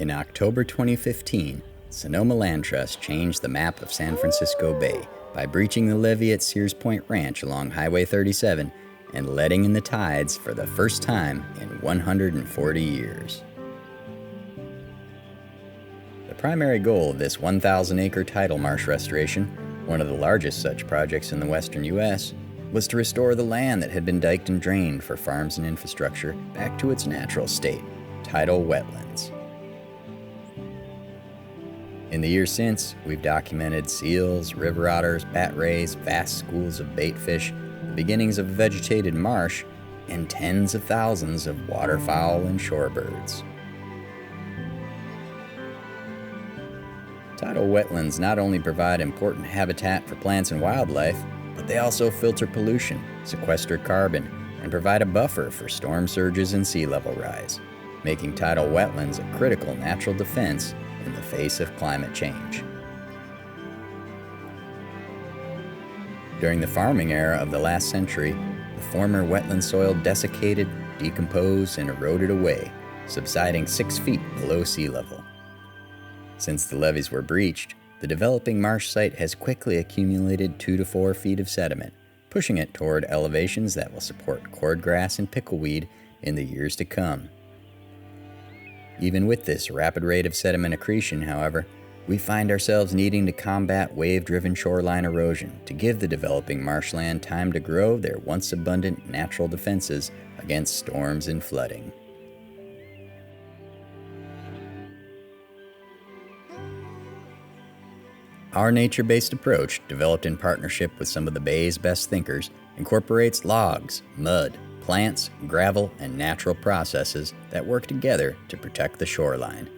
In October 2015, Sonoma Land Trust changed the map of San Francisco Bay by breaching the levee at Sears Point Ranch along Highway 37 and letting in the tides for the first time in 140 years. The primary goal of this 1,000-acre tidal marsh restoration, one of the largest such projects in the western U.S., was to restore the land that had been diked and drained for farms and infrastructure back to its natural state, tidal wetlands. In the years since, we've documented seals, river otters, bat rays, vast schools of bait fish, the beginnings of a vegetated marsh, and tens of thousands of waterfowl and shorebirds. Tidal wetlands not only provide important habitat for plants and wildlife, but they also filter pollution, sequester carbon, and provide a buffer for storm surges and sea level rise, making tidal wetlands a critical natural defense in the face of climate change. During the farming era of the last century, the former wetland soil desiccated, decomposed, and eroded away, subsiding 6 feet below sea level. Since the levees were breached, the developing marsh site has quickly accumulated 2 to 4 feet of sediment, pushing it toward elevations that will support cordgrass and pickleweed in the years to come. Even with this rapid rate of sediment accretion, however, we find ourselves needing to combat wave-driven shoreline erosion to give the developing marshland time to grow their once abundant natural defenses against storms and flooding. Our nature-based approach, developed in partnership with some of the Bay's best thinkers, incorporates logs, mud, plants, gravel, and natural processes that work together to protect the shoreline.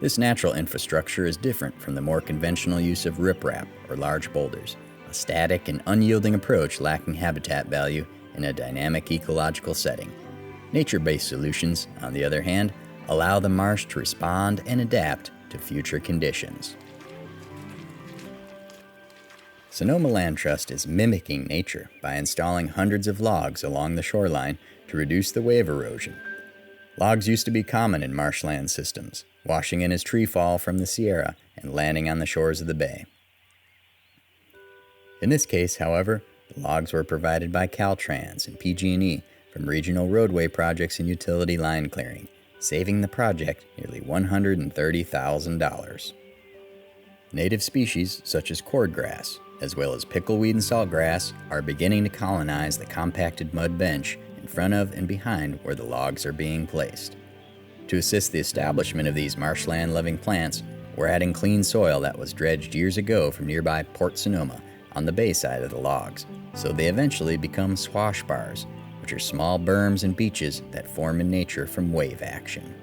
This natural infrastructure is different from the more conventional use of riprap or large boulders, a static and unyielding approach lacking habitat value in a dynamic ecological setting. Nature-based solutions, on the other hand, allow the marsh to respond and adapt to future conditions. Sonoma Land Trust is mimicking nature by installing hundreds of logs along the shoreline to reduce the wave erosion. Logs used to be common in marshland systems, washing in as treefall from the Sierra and landing on the shores of the bay. In this case, however, the logs were provided by Caltrans and PG&E from regional roadway projects and utility line clearing, saving the project nearly $130,000. Native species such as cordgrass, as well as pickleweed and saltgrass, are beginning to colonize the compacted mud bench in front of and behind where the logs are being placed. To assist the establishment of these marshland-loving plants, we're adding clean soil that was dredged years ago from nearby Port Sonoma on the bay side of the logs, so they eventually become swash bars, which are small berms and beaches that form in nature from wave action.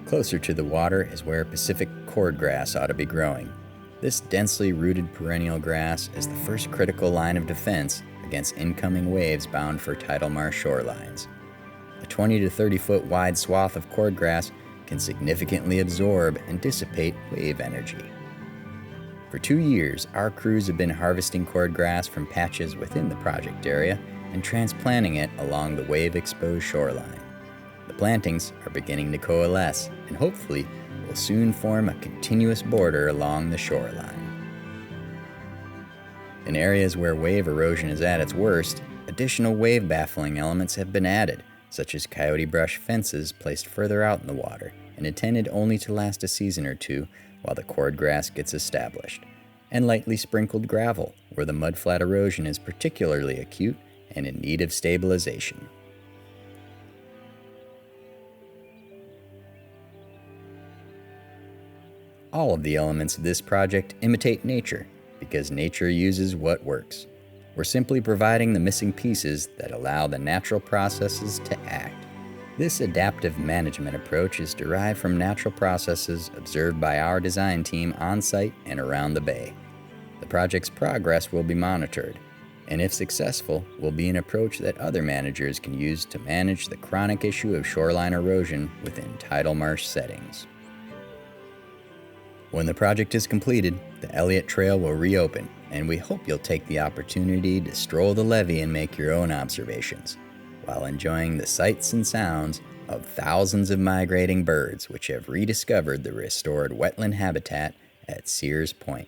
Closer to the water is where Pacific cordgrass ought to be growing. This densely rooted perennial grass is the first critical line of defense against incoming waves bound for tidal marsh shorelines. A 20 to 30 foot wide swath of cordgrass can significantly absorb and dissipate wave energy. For 2 years, our crews have been harvesting cordgrass from patches within the project area and transplanting it along the wave-exposed shoreline. The plantings are beginning to coalesce and hopefully will soon form a continuous border along the shoreline. In areas where wave erosion is at its worst, additional wave baffling elements have been added, such as coyote brush fences placed further out in the water and intended only to last a season or two while the cordgrass gets established, and lightly sprinkled gravel where the mudflat erosion is particularly acute and in need of stabilization. All of the elements of this project imitate nature because nature uses what works. We're simply providing the missing pieces that allow the natural processes to act. This adaptive management approach is derived from natural processes observed by our design team on site and around the bay. The project's progress will be monitored, and if successful, will be an approach that other managers can use to manage the chronic issue of shoreline erosion within tidal marsh settings. When the project is completed, the Elliott Trail will reopen, and we hope you'll take the opportunity to stroll the levee and make your own observations, while enjoying the sights and sounds of thousands of migrating birds which have rediscovered the restored wetland habitat at Sears Point.